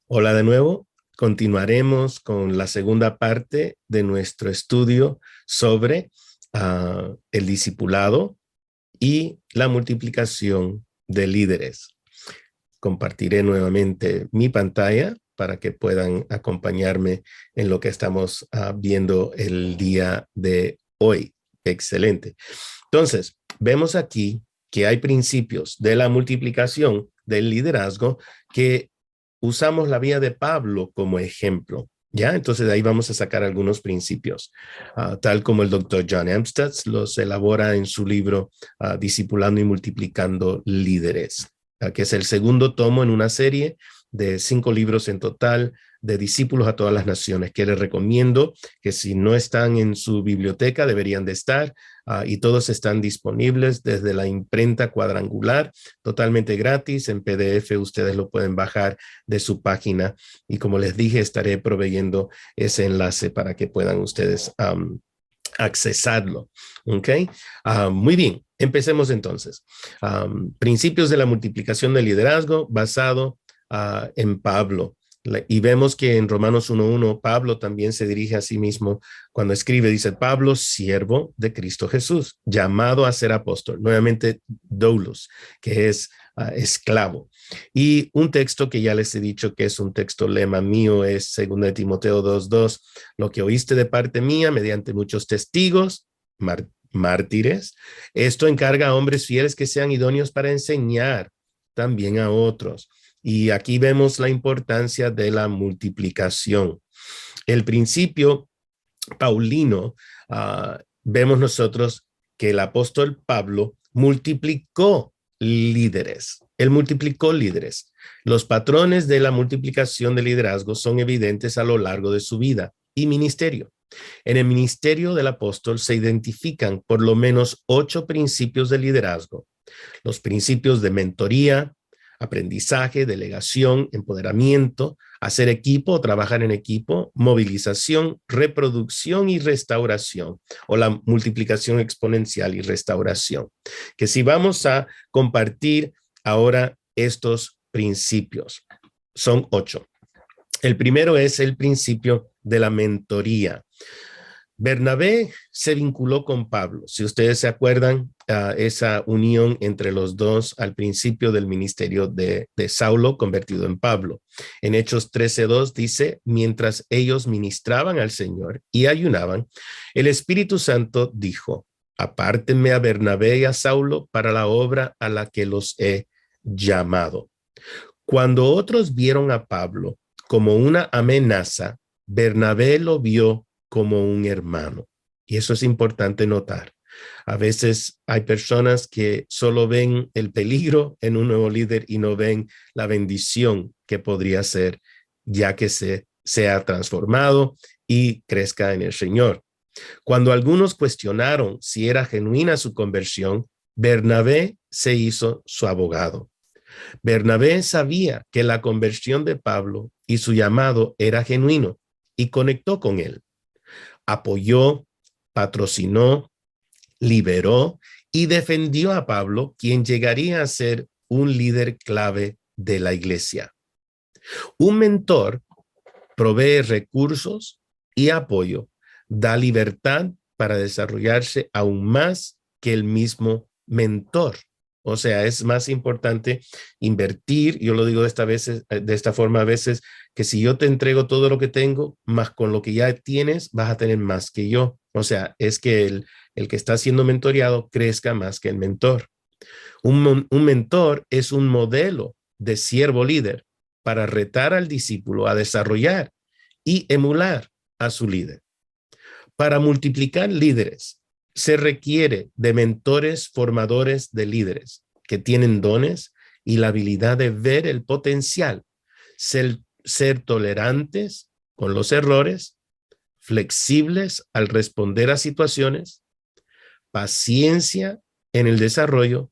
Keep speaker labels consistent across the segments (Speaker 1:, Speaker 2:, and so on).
Speaker 1: Hola de nuevo. Continuaremos con la segunda parte de nuestro estudio sobre el discipulado y la multiplicación de líderes. Compartiré nuevamente mi pantalla para que puedan acompañarme en lo que estamos viendo el día de hoy. Excelente. Entonces, vemos aquí que hay principios de la multiplicación del liderazgo que usamos la vida de Pablo como ejemplo. ¿Ya? Entonces de ahí vamos a sacar algunos principios, tal como el doctor John Amstutz los elabora en su libro Discipulando y Multiplicando Líderes, que es el segundo tomo en una serie de 5 libros en total de discípulos a todas las naciones, que les recomiendo que si no están en su biblioteca deberían de estar, y todos están disponibles desde la imprenta cuadrangular, totalmente gratis, en PDF ustedes lo pueden bajar de su página y como les dije estaré proveyendo ese enlace para que puedan ustedes accesarlo. ¿Ok? Muy bien, empecemos entonces. Principios de la multiplicación del liderazgo basado en Pablo. Y vemos que en Romanos 1:1 Pablo también se dirige a sí mismo cuando escribe, dice Pablo, siervo de Cristo Jesús, llamado a ser apóstol. Nuevamente, doulos, que es esclavo. Y un texto que ya les he dicho que es un texto lema mío es 2 Timoteo 2:2, lo que oíste de parte mía mediante muchos testigos, mártires, esto encarga a hombres fieles que sean idóneos para enseñar también a otros. Y aquí vemos la importancia de la multiplicación. El principio paulino, vemos nosotros que el apóstol Pablo multiplicó líderes. Él multiplicó líderes. Los patrones de la multiplicación de liderazgo son evidentes a lo largo de su vida y ministerio. En el ministerio del apóstol se identifican por lo menos 8 principios de liderazgo. Los principios de mentoría, aprendizaje, delegación, empoderamiento, hacer equipo, trabajar en equipo, movilización, reproducción y restauración, o la multiplicación exponencial y restauración. Que si vamos a compartir ahora estos principios, son 8. El primero es el principio de la mentoría. Bernabé se vinculó con Pablo. Si ustedes se acuerdan, esa unión entre los dos al principio del ministerio de Saulo convertido en Pablo. En Hechos 13:2 dice, mientras ellos ministraban al Señor y ayunaban, el Espíritu Santo dijo, apártenme a Bernabé y a Saulo para la obra a la que los he llamado. Cuando otros vieron a Pablo como una amenaza, Bernabé lo vio como un hermano. Y eso es importante notar. A veces hay personas que solo ven el peligro en un nuevo líder y no ven la bendición que podría ser, ya que sea transformado y crezca en el Señor. Cuando algunos cuestionaron si era genuina su conversión, Bernabé se hizo su abogado. Bernabé sabía que la conversión de Pablo y su llamado era genuino y conectó con él. Apoyó, patrocinó, liberó y defendió a Pablo, quien llegaría a ser un líder clave de la iglesia. Un mentor provee recursos y apoyo, da libertad para desarrollarse aún más que el mismo mentor. O sea, es más importante invertir, yo lo digo de esta forma a veces, que si yo te entrego todo lo que tengo, más con lo que ya tienes, vas a tener más que yo. O sea, es que el que está siendo mentoreado crezca más que el mentor. Un mentor es un modelo de siervo líder para retar al discípulo a desarrollar y emular a su líder. Para multiplicar líderes, se requiere de mentores formadores de líderes que tienen dones y la habilidad de ver el potencial, ser tolerantes con los errores, flexibles al responder a situaciones, paciencia en el desarrollo,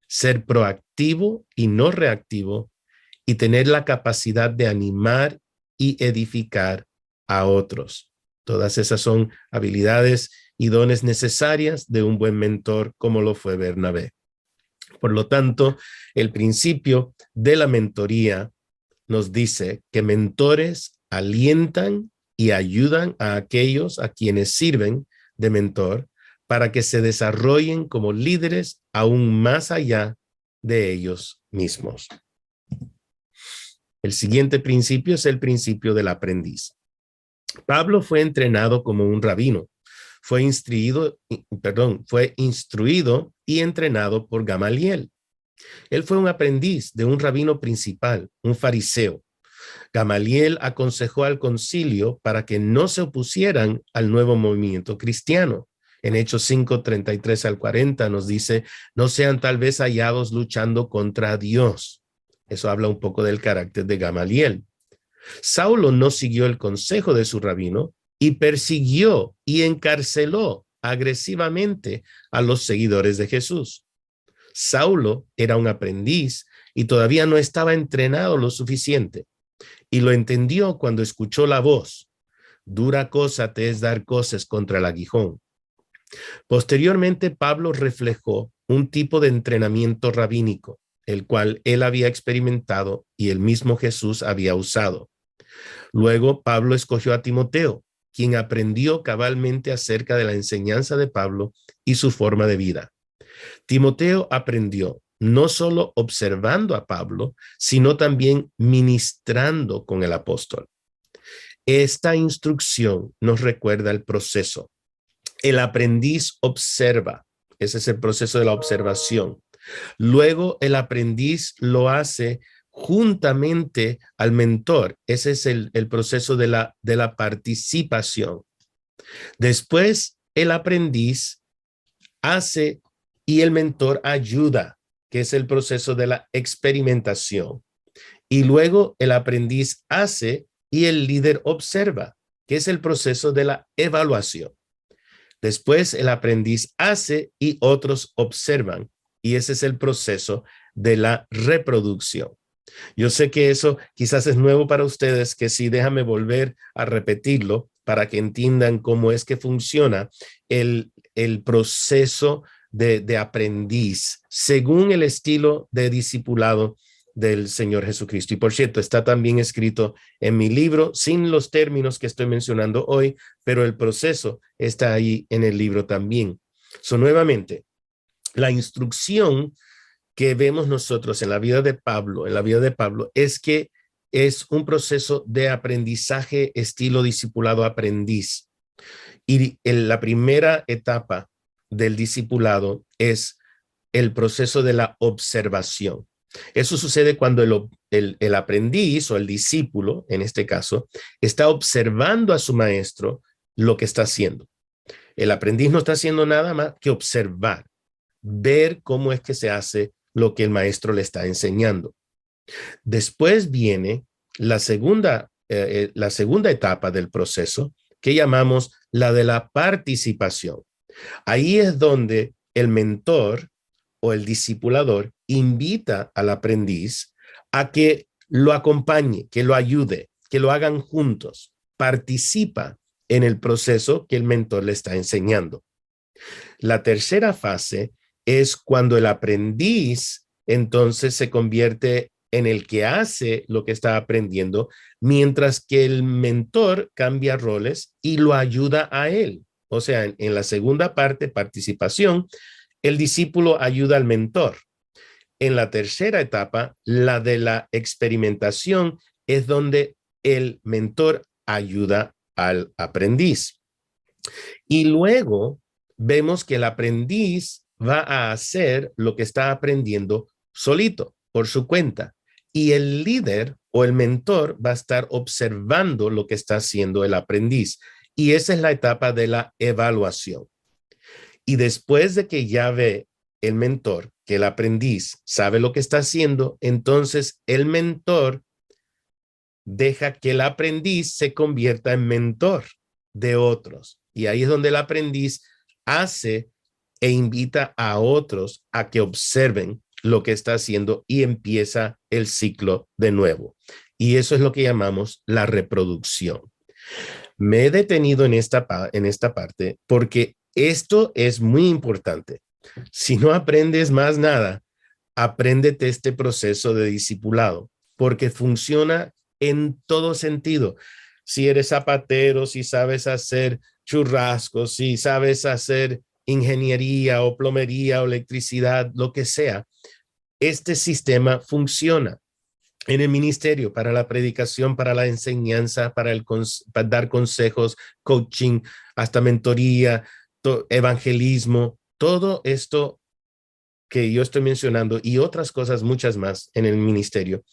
Speaker 1: ser proactivo y no reactivo, y tener la capacidad de animar y edificar a otros. Todas esas son habilidades y dones necesarias de un buen mentor como lo fue Bernabé. Por lo tanto, el principio de la mentoría nos dice que mentores alientan y ayudan a aquellos a quienes sirven de mentor para que se desarrollen como líderes aún más allá de ellos mismos. El siguiente principio es el principio del aprendiz. Pablo fue entrenado como un rabino. Fue instruido y entrenado por Gamaliel. Él fue un aprendiz de un rabino principal, un fariseo. Gamaliel aconsejó al concilio para que no se opusieran al nuevo movimiento cristiano. En Hechos 5, 33 al 40 nos dice, no sean tal vez hallados luchando contra Dios. Eso habla un poco del carácter de Gamaliel. Saulo no siguió el consejo de su rabino y persiguió y encarceló agresivamente a los seguidores de Jesús. Saulo era un aprendiz y todavía no estaba entrenado lo suficiente. Y lo entendió cuando escuchó la voz. Dura cosa te es dar cosas contra el aguijón. Posteriormente, Pablo reflejó un tipo de entrenamiento rabínico, el cual él había experimentado y el mismo Jesús había usado. Luego, Pablo escogió a Timoteo, quien aprendió cabalmente acerca de la enseñanza de Pablo y su forma de vida. Timoteo aprendió no solo observando a Pablo, sino también ministrando con el apóstol. Esta instrucción nos recuerda el proceso. El aprendiz observa, ese es el proceso de la observación. Luego el aprendiz lo hace juntamente al mentor, ese es el proceso de la participación. Después el aprendiz hace y el mentor ayuda, que es el proceso de la experimentación. Y luego el aprendiz hace y el líder observa, que es el proceso de la evaluación. Después el aprendiz hace y otros observan, y ese es el proceso de la reproducción. Yo sé que eso quizás es nuevo para ustedes, que sí, déjame volver a repetirlo para que entiendan cómo es que funciona el proceso de aprendiz según el estilo de discipulado del Señor Jesucristo. Y por cierto, está también escrito en mi libro, sin los términos que estoy mencionando hoy, pero el proceso está ahí en el libro también. Nuevamente, la instrucción que vemos nosotros en la vida de Pablo, es que es un proceso de aprendizaje estilo discipulado aprendiz. Y la primera etapa del discipulado es el proceso de la observación. Eso sucede cuando el aprendiz o el discípulo, en este caso, está observando a su maestro lo que está haciendo. El aprendiz no está haciendo nada más que observar, ver cómo es que se hace lo que el maestro le está enseñando. Después viene la segunda etapa del proceso, que llamamos la de la participación. Ahí es donde el mentor o el discipulador invita al aprendiz a que lo acompañe, que lo ayude, que lo hagan juntos. Participa en el proceso que el mentor le está enseñando. La tercera fase es cuando el aprendiz entonces se convierte en el que hace lo que está aprendiendo, mientras que el mentor cambia roles y lo ayuda a él. O sea, en la segunda parte, participación, el discípulo ayuda al mentor. En la tercera etapa, la de la experimentación, es donde el mentor ayuda al aprendiz. Y luego vemos que el aprendiz va a hacer lo que está aprendiendo solito, por su cuenta. Y el líder o el mentor va a estar observando lo que está haciendo el aprendiz. Y esa es la etapa de la evaluación. Y después de que ya ve el mentor que el aprendiz sabe lo que está haciendo, entonces el mentor deja que el aprendiz se convierta en mentor de otros. Y ahí es donde el aprendiz hace e invita a otros a que observen lo que está haciendo y empieza el ciclo de nuevo. Y eso es lo que llamamos la reproducción. Me he detenido en esta parte porque esto es muy importante. Si no aprendes más nada, apréndete este proceso de discipulado. porque funciona en todo sentido. Si eres zapatero, si sabes hacer churrascos, si sabes hacer ingeniería o plomería o electricidad, lo que sea, este sistema funciona en el ministerio, para la predicación, para la enseñanza, para dar consejos, coaching, hasta mentoría, evangelismo, todo esto que yo estoy mencionando y otras cosas muchas más en el ministerio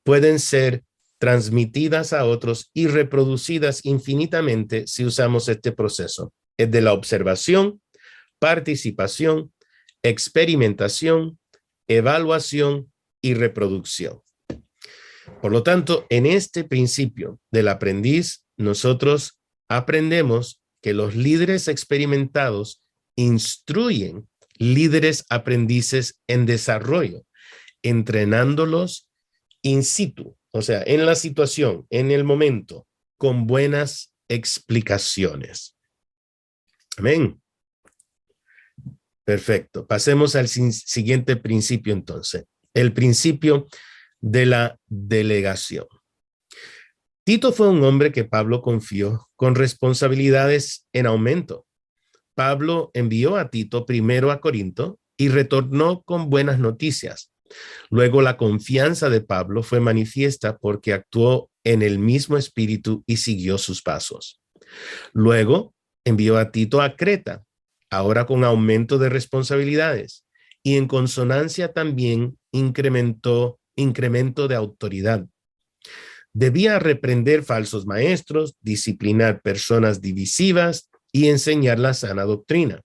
Speaker 1: pueden ser transmitidas a otros y reproducidas infinitamente si usamos este proceso. Es de la observación, participación, experimentación, evaluación y reproducción. Por lo tanto, en este principio del aprendiz, nosotros aprendemos que los líderes experimentados instruyen líderes aprendices en desarrollo, entrenándolos in situ, o sea, en la situación, en el momento, con buenas explicaciones. Amén. Perfecto. Pasemos al siguiente principio entonces. El principio de la delegación. Tito fue un hombre que Pablo confió con responsabilidades en aumento. Pablo envió a Tito primero a Corinto y retornó con buenas noticias. Luego la confianza de Pablo fue manifiesta porque actuó en el mismo espíritu y siguió sus pasos. Luego envió a Tito a Creta, ahora con aumento de responsabilidades y en consonancia también incremento de autoridad. Debía reprender falsos maestros, disciplinar personas divisivas y enseñar la sana doctrina.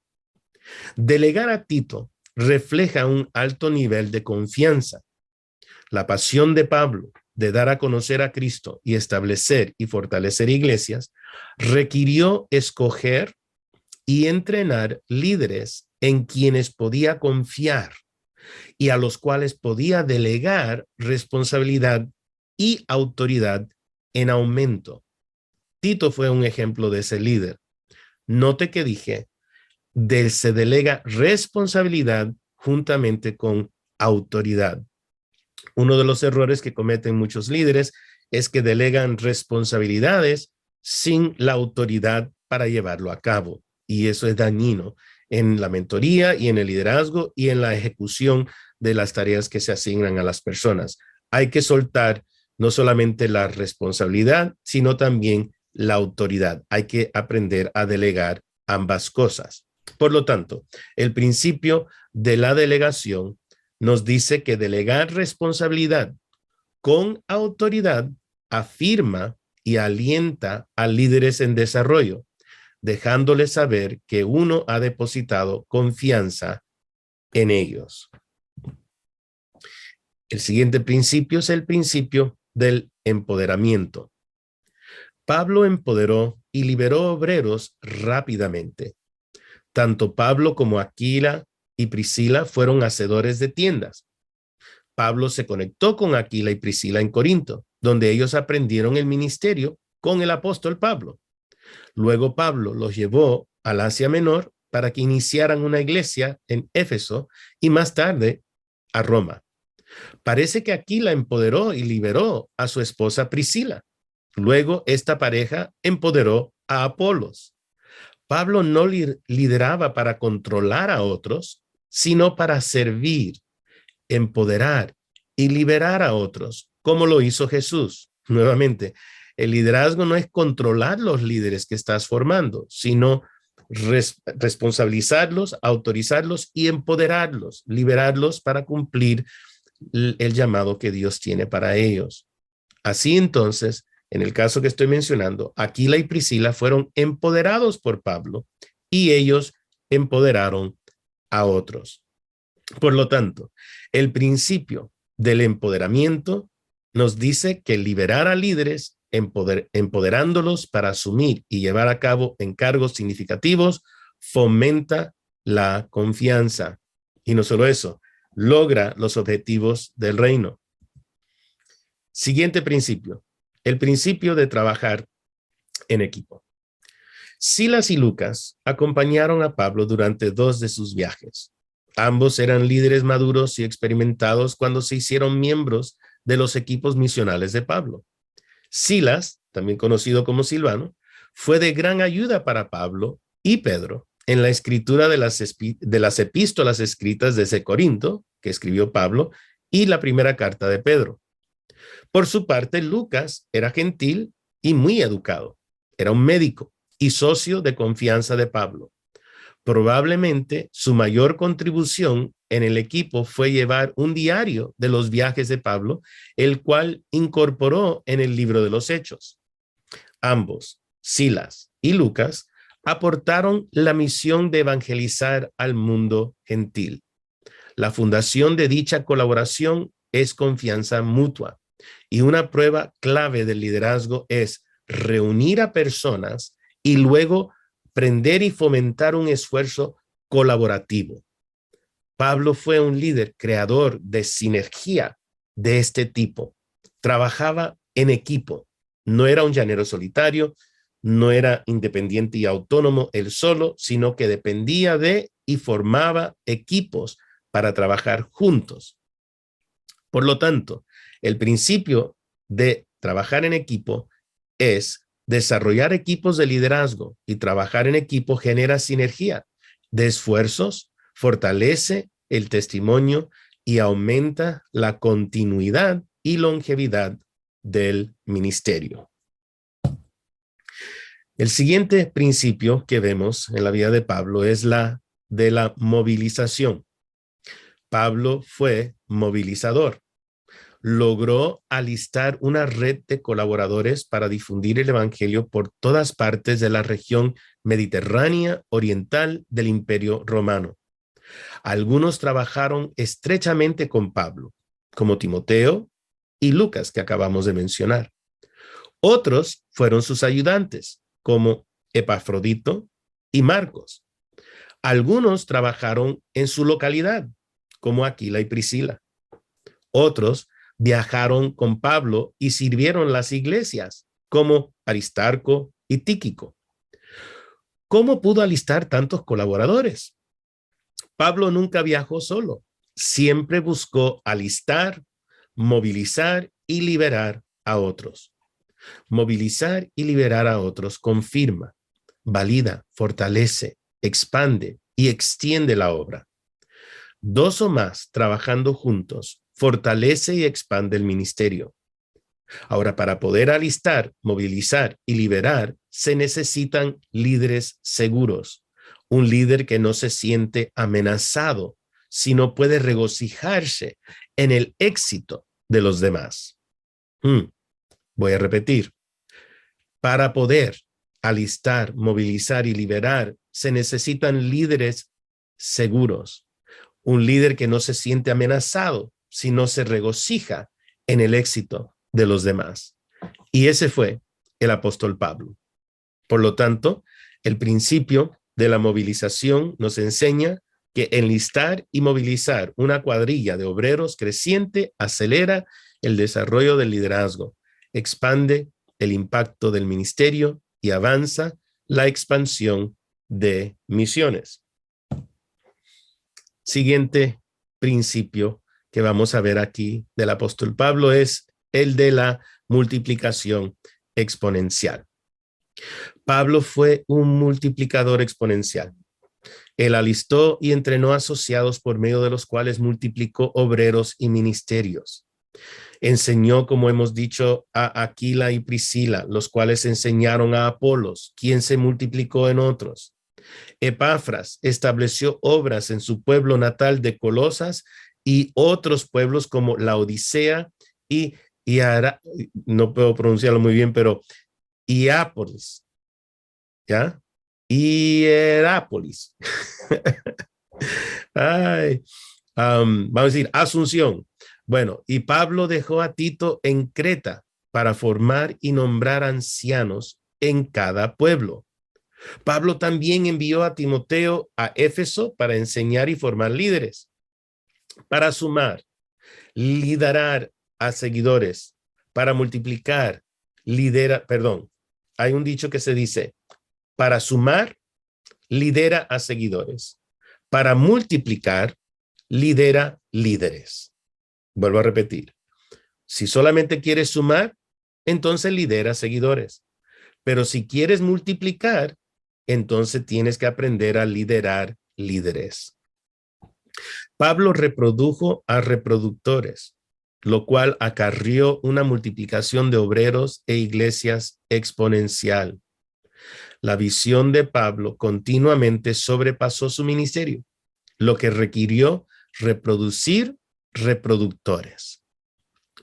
Speaker 1: Delegar a Tito refleja un alto nivel de confianza. La pasión de Pablo de dar a conocer a Cristo y establecer y fortalecer iglesias requirió escoger y entrenar líderes en quienes podía confiar y a los cuales podía delegar responsabilidad y autoridad en aumento. Tito fue un ejemplo de ese líder. Note que dije, se delega responsabilidad juntamente con autoridad. Uno de los errores que cometen muchos líderes es que delegan responsabilidades sin la autoridad para llevarlo a cabo. Y eso es dañino en la mentoría y en el liderazgo y en la ejecución de las tareas que se asignan a las personas. Hay que soltar no solamente la responsabilidad, sino también la autoridad. Hay que aprender a delegar ambas cosas. Por lo tanto, el principio de la delegación nos dice que delegar responsabilidad con autoridad afirma y alienta a líderes en desarrollo, dejándoles saber que uno ha depositado confianza en ellos. El siguiente principio es el principio del empoderamiento. Pablo empoderó y liberó obreros rápidamente. Tanto Pablo como Aquila y Priscila fueron hacedores de tiendas. Pablo se conectó con Aquila y Priscila en Corinto, donde ellos aprendieron el ministerio con el apóstol Pablo. Luego Pablo los llevó al Asia Menor para que iniciaran una iglesia en Éfeso y más tarde a Roma. Parece que Aquila empoderó y liberó a su esposa Priscila. Luego esta pareja empoderó a Apolos. Pablo no lideraba para controlar a otros, sino para servir, empoderar y liberar a otros, como lo hizo Jesús. Nuevamente, el liderazgo no es controlar los líderes que estás formando, sino responsabilizarlos, autorizarlos y empoderarlos, liberarlos para cumplir el llamado que Dios tiene para ellos. Así entonces, en el caso que estoy mencionando, Aquila y Priscila fueron empoderados por Pablo y ellos empoderaron a otros. Por lo tanto, el principio del empoderamiento nos dice que liberar a líderes, empoderándolos para asumir y llevar a cabo encargos significativos, fomenta la confianza. Y no solo eso, logra los objetivos del reino. Siguiente principio, el principio de trabajar en equipo. Silas y Lucas acompañaron a Pablo durante 2 de sus viajes. Ambos eran líderes maduros y experimentados cuando se hicieron miembros de los equipos misionales de Pablo. Silas, también conocido como Silvano, fue de gran ayuda para Pablo y Pedro en la escritura de las epístolas escritas desde Corinto, que escribió Pablo, y la primera carta de Pedro. Por su parte, Lucas era gentil y muy educado. Era un médico y socio de confianza de Pablo. Probablemente su mayor contribución en el equipo fue llevar un diario de los viajes de Pablo, el cual incorporó en el libro de los Hechos. Ambos, Silas y Lucas, aportaron la misión de evangelizar al mundo gentil. La fundación de dicha colaboración es confianza mutua, y una prueba clave del liderazgo es reunir a personas y luego prender y fomentar un esfuerzo colaborativo. Pablo fue un líder creador de sinergia de este tipo. Trabajaba en equipo. No era un llanero solitario, no era independiente y autónomo él solo, sino que dependía de y formaba equipos para trabajar juntos. Por lo tanto, el principio de trabajar en equipo es desarrollar equipos de liderazgo, y trabajar en equipo genera sinergia de esfuerzos, fortalece el testimonio y aumenta la continuidad y longevidad del ministerio. El siguiente principio que vemos en la vida de Pablo es la de la movilización. Pablo fue movilizador. Logró alistar una red de colaboradores para difundir el evangelio por todas partes de la región mediterránea oriental del Imperio Romano. Algunos trabajaron estrechamente con Pablo, como Timoteo y Lucas, que acabamos de mencionar. Otros fueron sus ayudantes, como Epafrodito y Marcos. Algunos trabajaron en su localidad, como Aquila y Priscila. Otros viajaron con Pablo y sirvieron las iglesias, como Aristarco y Tíquico. ¿Cómo pudo alistar tantos colaboradores? Pablo nunca viajó solo. Siempre buscó alistar, movilizar y liberar a otros. Movilizar y liberar a otros confirma, valida, fortalece, expande y extiende la obra. Dos o más trabajando juntos fortalece y expande el ministerio. Ahora, para poder alistar, movilizar y liberar, se necesitan líderes seguros. Un líder que no se siente amenazado, sino puede regocijarse en el éxito de los demás. Voy a repetir. Para poder alistar, movilizar y liberar, se necesitan líderes seguros. Un líder que no se siente amenazado, sino se regocija en el éxito de los demás. Y ese fue el apóstol Pablo. Por lo tanto, el principio de la movilización nos enseña que enlistar y movilizar una cuadrilla de obreros creciente acelera el desarrollo del liderazgo, expande el impacto del ministerio y avanza la expansión de misiones. Siguiente principio que vamos a ver aquí del apóstol Pablo es el de la multiplicación exponencial. Pablo fue un multiplicador exponencial. Él alistó y entrenó asociados por medio de los cuales multiplicó obreros y ministerios. Enseñó, como hemos dicho, a Aquila y Priscila, los cuales enseñaron a Apolos, quien se multiplicó en otros. Epafras estableció obras en su pueblo natal de Colosas y otros pueblos como Laodicea y no puedo pronunciarlo muy bien, pero Hierapolis, ¿ya? Hierápolis. Vamos a decir Asunción. Bueno, y Pablo dejó a Tito en Creta para formar y nombrar ancianos en cada pueblo. Pablo también envió a Timoteo a Éfeso para enseñar y formar líderes, para sumar, liderar a seguidores, para multiplicar, hay un dicho que se dice, para sumar, lidera a seguidores, para multiplicar, lidera líderes. Vuelvo a repetir, Si solamente quieres sumar, entonces lidera seguidores. Pero si quieres multiplicar, entonces tienes que aprender a liderar líderes. Pablo reprodujo a reproductores, lo cual acarrió una multiplicación de obreros e iglesias exponencial. La visión de Pablo continuamente sobrepasó su ministerio, lo que requirió reproducir reproductores.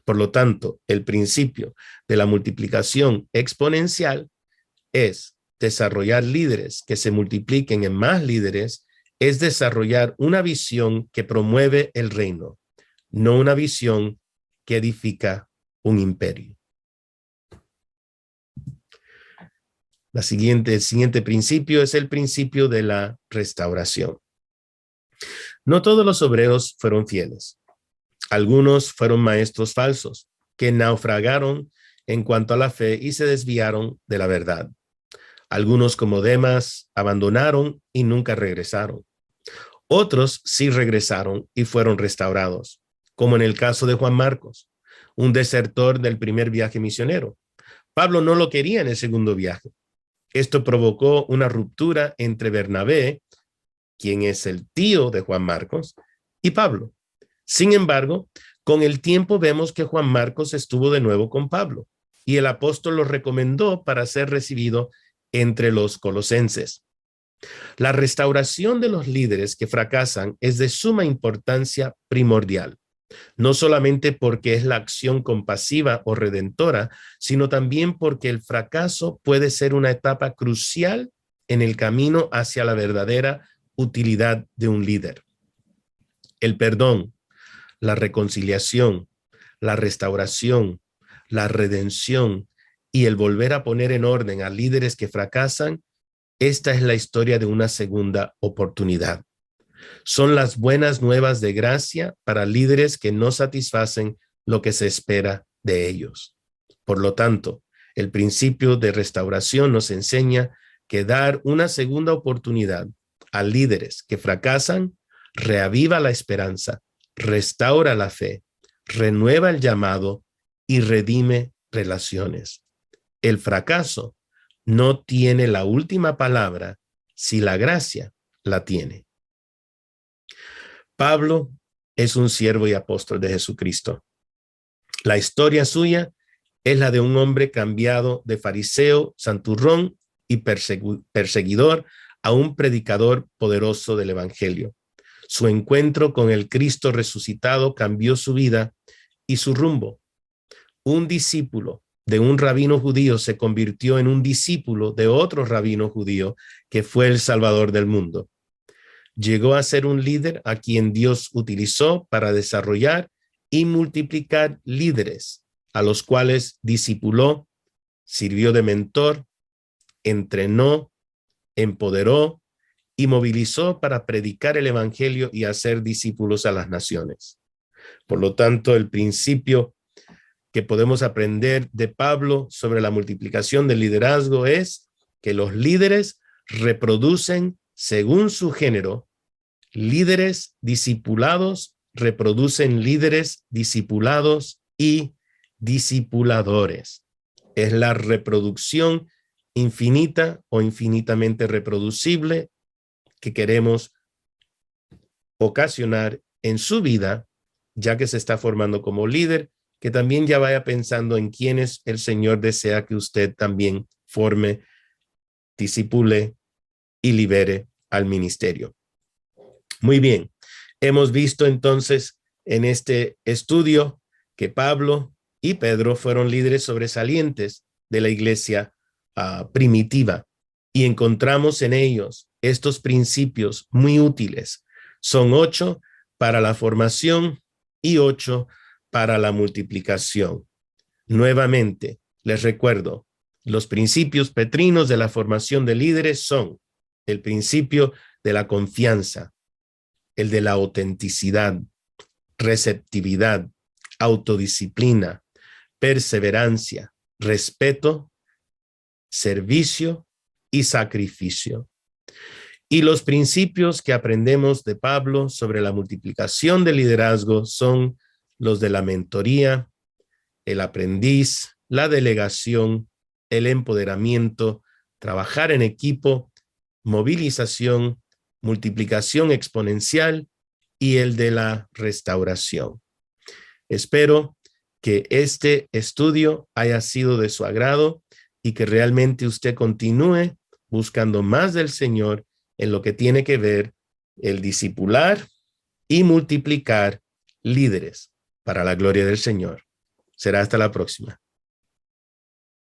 Speaker 1: Por lo tanto, el principio de la multiplicación exponencial es desarrollar líderes que se multipliquen en más líderes, es desarrollar una visión que promueve el reino, no una visión que edifica un imperio. El siguiente principio es el principio de la restauración. No todos los obreros fueron fieles. Algunos fueron maestros falsos que naufragaron en cuanto a la fe y se desviaron de la verdad. Algunos, como Demas, abandonaron y nunca regresaron. Otros sí regresaron y fueron restaurados, como en el caso de Juan Marcos, un desertor del primer viaje misionero. Pablo no lo quería en el segundo viaje. Esto provocó una ruptura entre Bernabé, quien es el tío de Juan Marcos, y Pablo. Sin embargo, con el tiempo vemos que Juan Marcos estuvo de nuevo con Pablo y el apóstol lo recomendó para ser recibido entre los colosenses. La restauración de los líderes que fracasan es de suma importancia primordial, no solamente porque es la acción compasiva o redentora, sino también porque el fracaso puede ser una etapa crucial en el camino hacia la verdadera utilidad de un líder. El perdón, la reconciliación, la restauración, la redención y el volver a poner en orden a líderes que fracasan, esta es la historia de una segunda oportunidad. Son las buenas nuevas de gracia para líderes que no satisfacen lo que se espera de ellos. Por lo tanto, el principio de restauración nos enseña que dar una segunda oportunidad a líderes que fracasan reaviva la esperanza, restaura la fe, renueva el llamado y redime relaciones. El fracaso no tiene la última palabra si la gracia la tiene. Pablo es un siervo y apóstol de Jesucristo. La historia suya es la de un hombre cambiado de fariseo, santurrón y perseguidor a un predicador poderoso del evangelio. Su encuentro con el Cristo resucitado cambió su vida y su rumbo. Un discípulo de un rabino judío se convirtió en un discípulo de otro rabino judío que fue el Salvador del mundo. Llegó a ser un líder a quien Dios utilizó para desarrollar y multiplicar líderes, a los cuales discipuló, sirvió de mentor, entrenó, empoderó y movilizó para predicar el evangelio y hacer discípulos a las naciones. Por lo tanto, el principio que podemos aprender de Pablo sobre la multiplicación del liderazgo es que los líderes reproducen según su género. Líderes discipulados reproducen líderes discipulados y discipuladores. Es la reproducción infinita o infinitamente reproducible que queremos ocasionar en su vida, ya que se está formando como líder, que también ya vaya pensando en quiénes el Señor desea que usted también forme, discipule y libere al ministerio. Muy bien, hemos visto entonces en este estudio que Pablo y Pedro fueron líderes sobresalientes de la iglesia primitiva y encontramos en ellos estos principios muy útiles. Son 8 para la formación y 8 para la multiplicación. Nuevamente, les recuerdo, los principios petrinos de la formación de líderes son el principio de la confianza, el de la autenticidad, receptividad, autodisciplina, perseverancia, respeto, servicio y sacrificio. Y los principios que aprendemos de Pablo sobre la multiplicación del liderazgo son los de la mentoría, el aprendiz, la delegación, el empoderamiento, trabajar en equipo, movilización, multiplicación exponencial y el de la restauración. Espero que este estudio haya sido de su agrado y que realmente usted continúe buscando más del Señor en lo que tiene que ver el discipular y multiplicar líderes para la gloria del Señor. Será hasta la próxima.